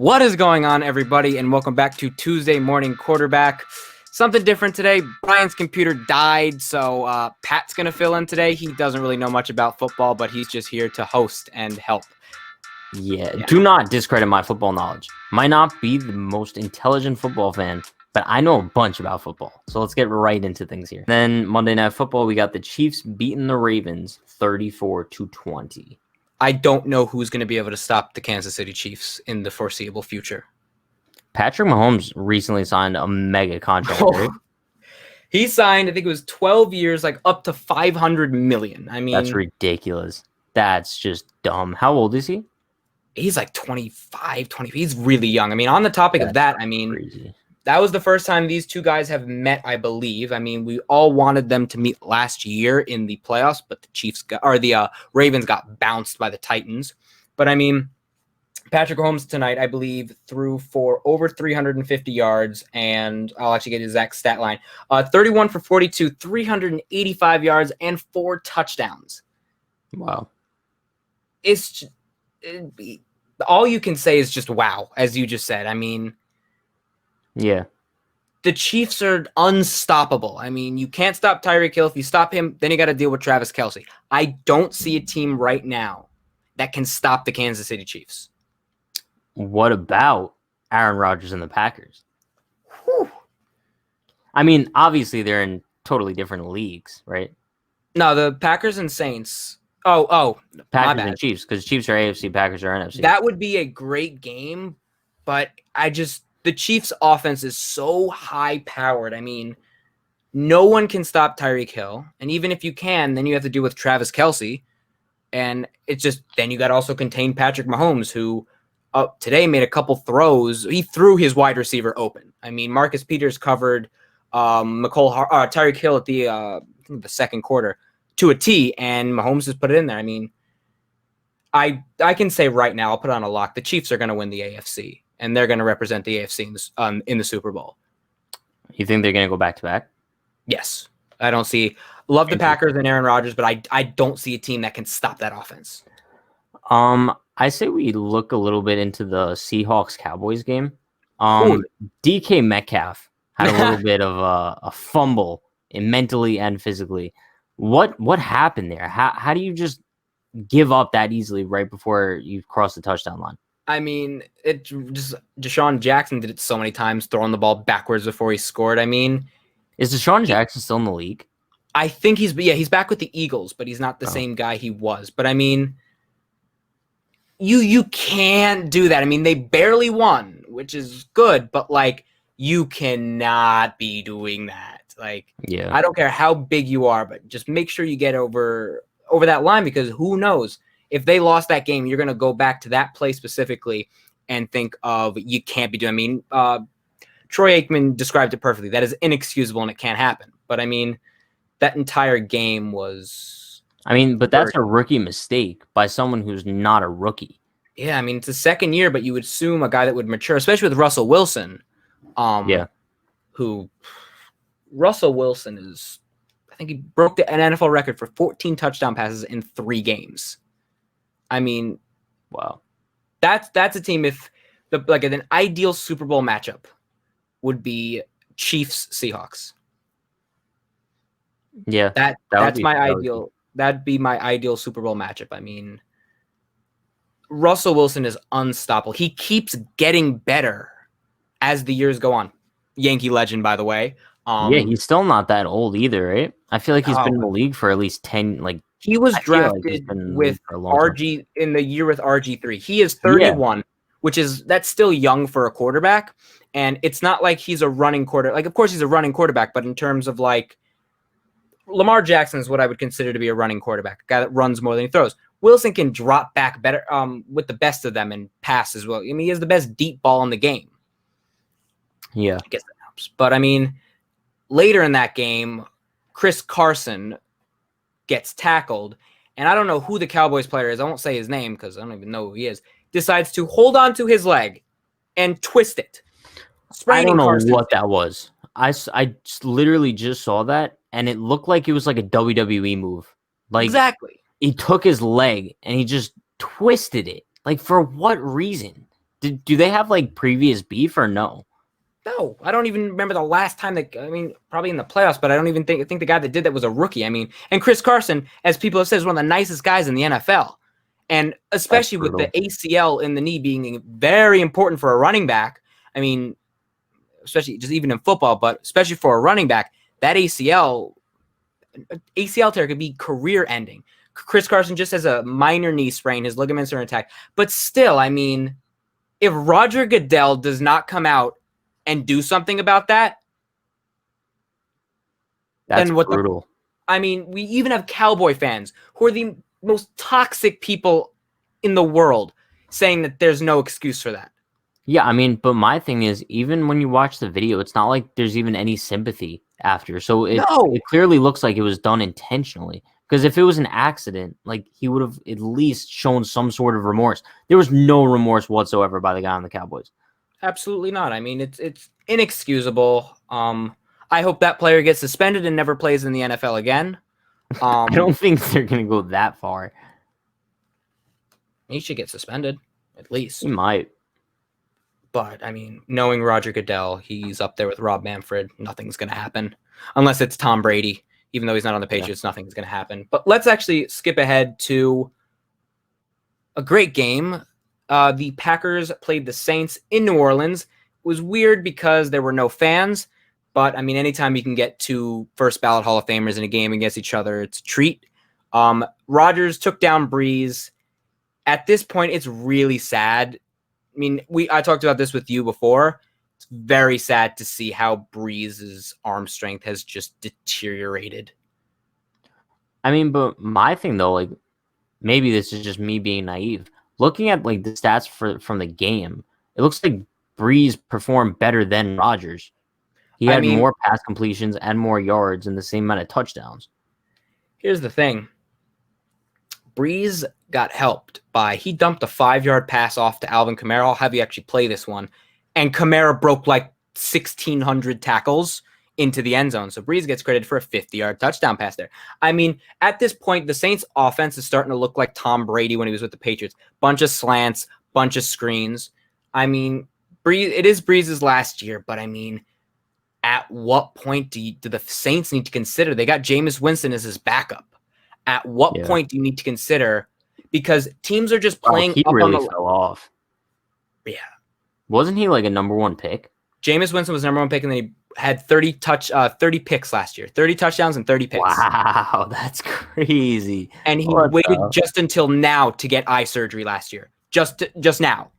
What is going on, everybody, and welcome back to Tuesday Morning Quarterback. Something different today. Brian's computer died, so Pat's going to fill in today. He doesn't really know much about football, but he's just here to host and help. Yeah, do not discredit my football knowledge. Might not be the most intelligent football fan, but I know a bunch about football. So let's get right into things here. Then Monday Night Football, we got the Chiefs beating the Ravens 34-20. I don't know who's going to be able to stop the Kansas City Chiefs in the foreseeable future. Patrick Mahomes recently signed a mega contract. Right? He signed, I think it was 12 years, like up to $500 million. I mean, that's ridiculous. That's just dumb. How old is he? He's like 25, 20. He's really young. I mean, on the topic of that, I mean, crazy. That was the first time these two guys have met, I believe. I mean, we all wanted them to meet last year in the playoffs, but the Ravens got bounced by the Titans. But I mean, Patrick Mahomes tonight, I believe, threw for over 350 yards, and I'll actually get his exact stat line. 31 for 42, 385 yards, and 4 touchdowns. Wow. All you can say is just wow, as you just said. I mean, yeah. The Chiefs are unstoppable. I mean, you can't stop Tyreek Hill. If you stop him, then you got to deal with Travis Kelce. I don't see a team right now that can stop the Kansas City Chiefs. What about Aaron Rodgers and the Packers? Whew. I mean, obviously they're in totally different leagues, right? No, the Packers and Saints. Oh, Packers and Chiefs, because Chiefs are AFC, Packers are NFC. That would be a great game, but the Chiefs' offense is so high-powered. I mean, no one can stop Tyreek Hill. And even if you can, then you have to deal with Travis Kelce. And it's just, then you got to also contain Patrick Mahomes, who today made a couple throws. He threw his wide receiver open. I mean, Marcus Peters covered Tyreek Hill at the second quarter to a T, and Mahomes just put it in there. I mean, I can say right now, I'll put on a lock, the Chiefs are going to win the AFC. And they're going to represent the AFC in the Super Bowl. You think they're going to go back-to-back? Yes. I don't see – love the Packers and Aaron Rodgers, but I don't see a team that can stop that offense. I say we look a little bit into the Seahawks-Cowboys game. DK Metcalf had a little bit of a fumble mentally and physically. What happened there? How do you just give up that easily right before you cross the touchdown line? I mean, it just Deshaun Jackson did it so many times, throwing the ball backwards before he scored. I mean, is Deshaun Jackson still in the league? I think he's back with the Eagles, but he's not the same guy he was. But I mean, you can't do that. I mean, they barely won, which is good, but like you cannot be doing that. Like, yeah, I don't care how big you are, but just make sure you get over that line, because who knows? If they lost that game, you're going to go back to that play specifically and think of you can't be doing. I mean, Troy Aikman described it perfectly. That is inexcusable and it can't happen. But I mean, that entire game was. I mean, but that's a rookie mistake by someone who's not a rookie. Yeah, I mean, it's the second year, but you would assume a guy that would mature, especially with Russell Wilson. Who Russell Wilson is, I think he broke an NFL record for 14 touchdown passes in 3 games. I mean, wow, that's a team. If an ideal Super Bowl matchup would be Chiefs Seahawks. Yeah, that's my ideal. That'd be my ideal Super Bowl matchup. I mean, Russell Wilson is unstoppable. He keeps getting better as the years go on. Yankee legend, by the way. Yeah, he's still not that old either, right? I feel like he's been in the league for at least 10, like. He was drafted with RG in the year with RG3. He is 31, that's still young for a quarterback. And it's not like he's a running quarterback. Like, of course, he's a running quarterback, but in terms of like Lamar Jackson is what I would consider to be a running quarterback, a guy that runs more than he throws. Wilson can drop back better with the best of them and pass as well. I mean, he has the best deep ball in the game. Yeah, I guess that helps. But I mean, later in that game, Chris Carson gets tackled, and I don't know who the Cowboys player is. I won't say his name because I don't even know who he is. Decides to hold on to his leg and twist it. I don't know what that was. I literally just saw that, and it looked like it was like a WWE move. Like, exactly. He took his leg and he just twisted it. Like, for what reason? Do they have like previous beef or no? No, I don't even remember the last time probably in the playoffs, but I don't even think the guy that did that was a rookie. I mean, and Chris Carson, as people have said, is one of the nicest guys in the NFL. And especially with the ACL in the knee being very important for a running back. I mean, especially just even in football, but especially for a running back, that ACL tear could be career ending. Chris Carson just has a minor knee sprain. His ligaments are intact. But still, I mean, if Roger Goodell does not come out and do something about that, that's brutal. We even have Cowboy fans who are the most toxic people in the world saying that there's no excuse for that. Yeah, I mean, but my thing is, even when you watch the video, it's not like there's even any sympathy after. So it clearly looks like it was done intentionally. Because if it was an accident, like he would have at least shown some sort of remorse. There was no remorse whatsoever by the guy on the Cowboys. Absolutely not. I mean, it's inexcusable. I hope that player gets suspended and never plays in the NFL again. I don't think they're going to go that far. He should get suspended, at least. He might. But, I mean, knowing Roger Goodell, he's up there with Rob Manfred. Nothing's going to happen. Unless it's Tom Brady. Even though he's not on the Patriots, nothing's going to happen. But let's actually skip ahead to a great game. The Packers played the Saints in New Orleans. It was weird because there were no fans. But, I mean, anytime you can get two first ballot Hall of Famers in a game against each other, it's a treat. Rodgers took down Brees. At this point, it's really sad. I mean, I talked about this with you before. It's very sad to see how Brees' arm strength has just deteriorated. I mean, but my thing, though, like, maybe this is just me being naive. Looking at, like, the stats from the game, it looks like Brees performed better than Rodgers. He had more pass completions and more yards and the same amount of touchdowns. Here's the thing. Brees got helped by, he dumped a 5-yard pass off to Alvin Kamara. I'll have you actually play this one. And Kamara broke like 1,600 tackles into the end zone. So Brees gets credited for a 50-yard touchdown pass there. I mean, at this point, the Saints offense is starting to look like Tom Brady when he was with the Patriots. Bunch of slants, bunch of screens. I mean, it is Brees' last year, but I mean, at what point do the Saints need to consider? They got Jameis Winston as his backup. At what point do you need to consider? Because teams are just playing he up really on the fell off. Yeah. Wasn't he like a number one pick? Jameis Winston was number one pick, and then he had 30 picks last year. 30 touchdowns and 30 picks. Wow, that's crazy. And he waited just until now to get eye surgery last year. Just now.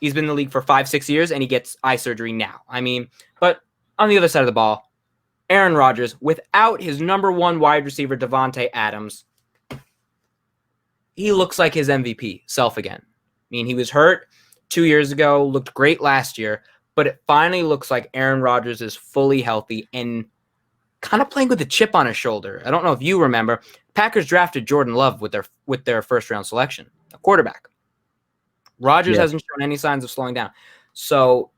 He's been in the league for 5-6 years, and he gets eye surgery now. I mean, but on the other side of the ball, Aaron Rodgers, without his number one wide receiver, Devontae Adams, he looks like his MVP self again. I mean, he was hurt 2 years ago, looked great last year, but it finally looks like Aaron Rodgers is fully healthy and kind of playing with a chip on his shoulder. I don't know if you remember, Packers drafted Jordan Love with their first-round selection, a quarterback. Rodgers hasn't shown any signs of slowing down. So,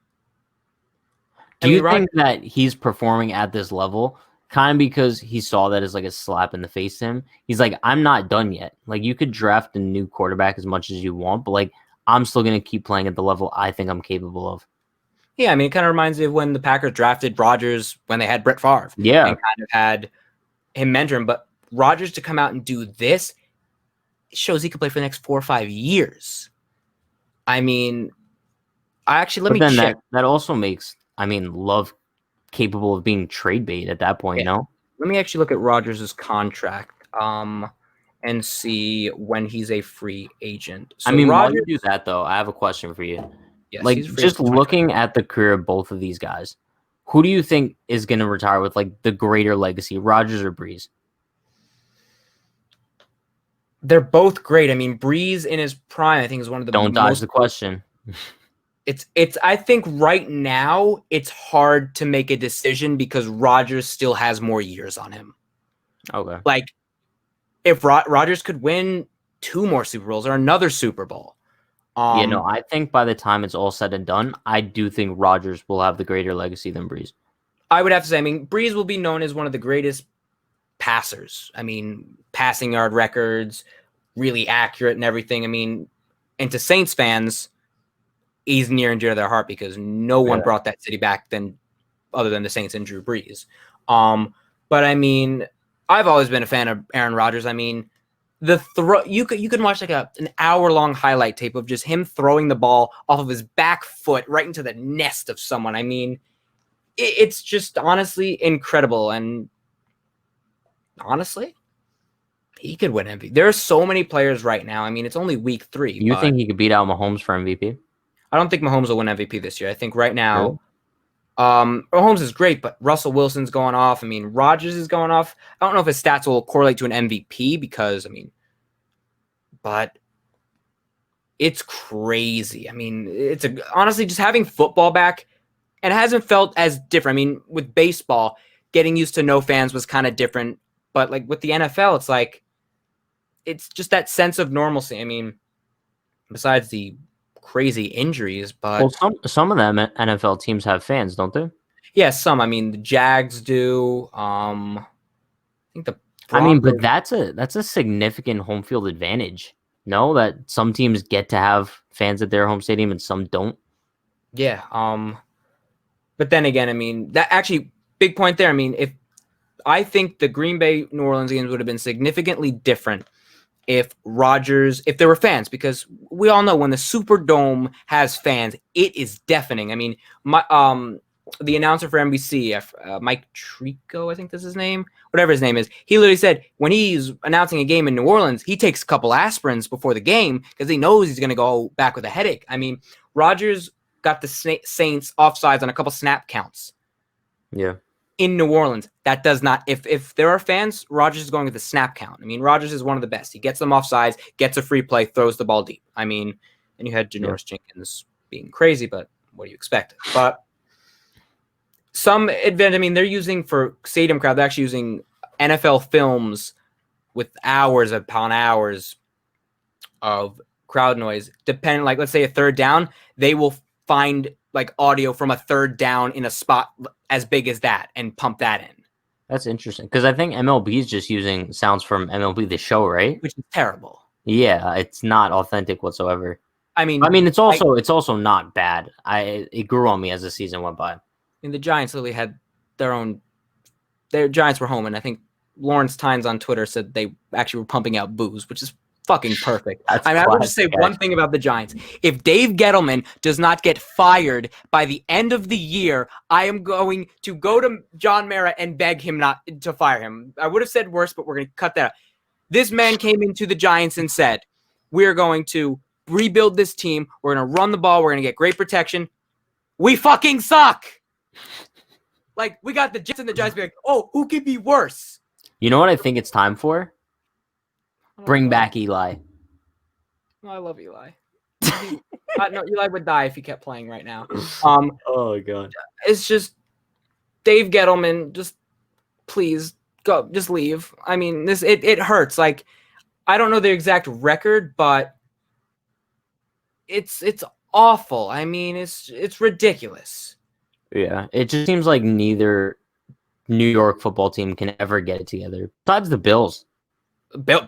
do you think that he's performing at this level kind of because he saw that as like a slap in the face to him? He's like, I'm not done yet. Like, you could draft a new quarterback as much as you want, but like, I'm still going to keep playing at the level I think I'm capable of. Yeah, I mean, it kind of reminds me of when the Packers drafted Rodgers when they had Brett Favre. Yeah. And kind of had him mentor him. But Rodgers to come out and do this, it shows he could play for the next 4 or 5 years. I mean, let me check. That also makes, Love capable of being trade bait at that point, no? Let me actually look at Rodgers' contract and see when he's a free agent. So while you do that, though, I have a question for you. Yes, like, just looking at the career of both of these guys, who do you think is going to retire with, like, the greater legacy, Rodgers or Brees? They're both great. I mean, Brees in his prime, I think, is one of the Don't dodge the question. It's I think right now it's hard to make a decision because Rodgers still has more years on him. Okay. Like, if Rodgers could win 2 more Super Bowls or another Super Bowl. I think by the time it's all said and done, I do think Rodgers will have the greater legacy than Brees. I would have to say, Brees will be known as one of the greatest passers. Passing yard records, really accurate and everything. And to Saints fans, is near and dear to their heart because no one Yeah. brought that city back then other than the Saints and Drew Brees. But I mean, I've always been a fan of Aaron Rodgers. I mean, the throw you can watch like an hour-long highlight tape of just him throwing the ball off of his back foot right into the nest of someone. I mean, it's just honestly incredible. And honestly, he could win MVP. There are so many players right now. I mean, it's only week 3. You think he could beat out Mahomes for MVP? I don't think Mahomes will win MVP this year. I think right now, Really? Mahomes is great, but Russell Wilson's going off. I mean, Rodgers is going off. I don't know if his stats will correlate to an MVP because, I mean, but it's crazy. I mean, honestly, just having football back, and it hasn't felt as different. I mean, with baseball, getting used to no fans was kind of different, but like with the NFL, it's like, it's just that sense of normalcy. I mean, besides the crazy injuries, but Well, some of them NFL teams have fans, don't they? yeah, some. I mean, the Jags do. I think the But that's a significant home field advantage. No, that some teams get to have fans at their home stadium and some don't. Yeah. But then again, I mean, that actually big point there. I mean, I think the Green Bay New Orleans games would have been significantly different if there were fans, because we all know when the Superdome has fans, it is deafening. I mean, the announcer for NBC, Mike Trico, I think that's his name, whatever his name is, he literally said when he's announcing a game in New Orleans, he takes a couple aspirins before the game because he knows he's going to go back with a headache. I mean, Rodgers got the Saints offsides on a couple snap counts. Yeah. In New Orleans, that does not. If there are fans, Rodgers is going with the snap count. I mean, Rodgers is one of the best. He gets them offsides, gets a free play, throws the ball deep. I mean, and you had Janoris Jenkins being crazy, but what do you expect? But some advantage. I mean, they're using for stadium crowd. They're actually using NFL films with hours upon hours of crowd noise. Depending, like let's say a third down, they will find like audio from a third down in a spot as big as that and pump that in. That's interesting because I think MLB is just using sounds from MLB The Show, right? Which is terrible. Yeah, it's not authentic whatsoever. I mean, it's also not bad. It grew on me as the season went by. I mean, the Giants literally had their Giants were home, and I think Lawrence Tynes on Twitter said they actually were pumping out booze, which is fucking perfect. I would just say one thing about the Giants. If Dave Gettleman does not get fired by the end of the year, I am going to go to John Mara and beg him not to fire him. I would have said worse, but we're going to cut that out. This man came into the Giants and said, we're going to rebuild this team. We're going to run the ball. We're going to get great protection. We fucking suck. Like, we got the Jets and the Giants be like, oh, who could be worse? You know what I think it's time for? Bring back Eli. No, I love Eli. No, Eli would die if he kept playing right now. Oh god. It's just Dave Gettleman. Just please go. Just leave. I mean, it hurts. Like, I don't know the exact record, but it's awful. I mean, it's ridiculous. Yeah, it just seems like neither New York football team can ever get it together. Besides the Bills.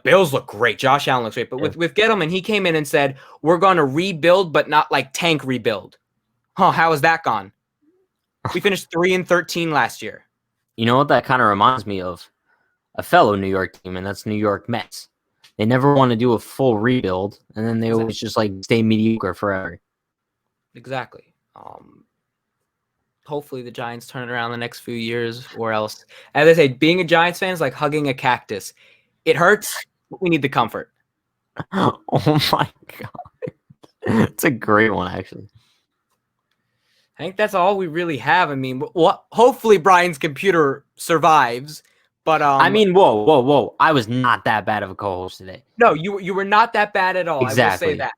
Bills look great. Josh Allen looks great. But with Gettleman, he came in and said, we're going to rebuild, but not like tank rebuild. Huh, how has that gone? We finished 3-13 last year. You know what that kind of reminds me of? A fellow New York team, and that's New York Mets. They never want to do a full rebuild, and then they always just like stay mediocre forever. Exactly. Hopefully the Giants turn it around the next few years, or else, as I say, being a Giants fan is like hugging a cactus. It hurts, but we need the comfort. Oh my god. It's a great one, actually. I think that's all we really have. I mean, hopefully Brian's computer survives, but I mean, whoa. I was not that bad of a co-host today. No, you were not that bad at all. Exactly. I will say that.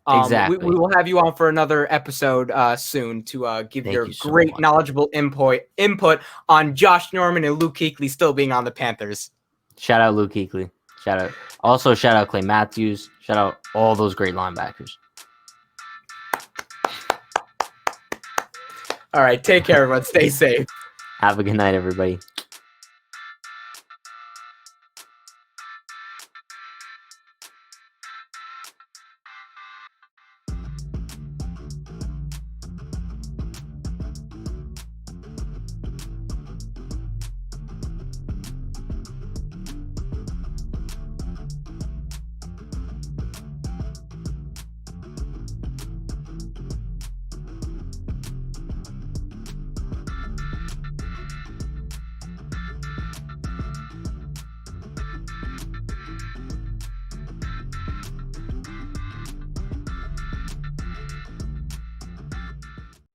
Exactly. We will have you on for another episode soon to give your so great much. knowledgeable input on Josh Norman and Luke Kuechly still being on the Panthers. Shout out Luke Kuechly. Shout out. Also, shout out Clay Matthews. Shout out all those great linebackers. All right, take care, everyone. Stay safe. Have a good night, everybody.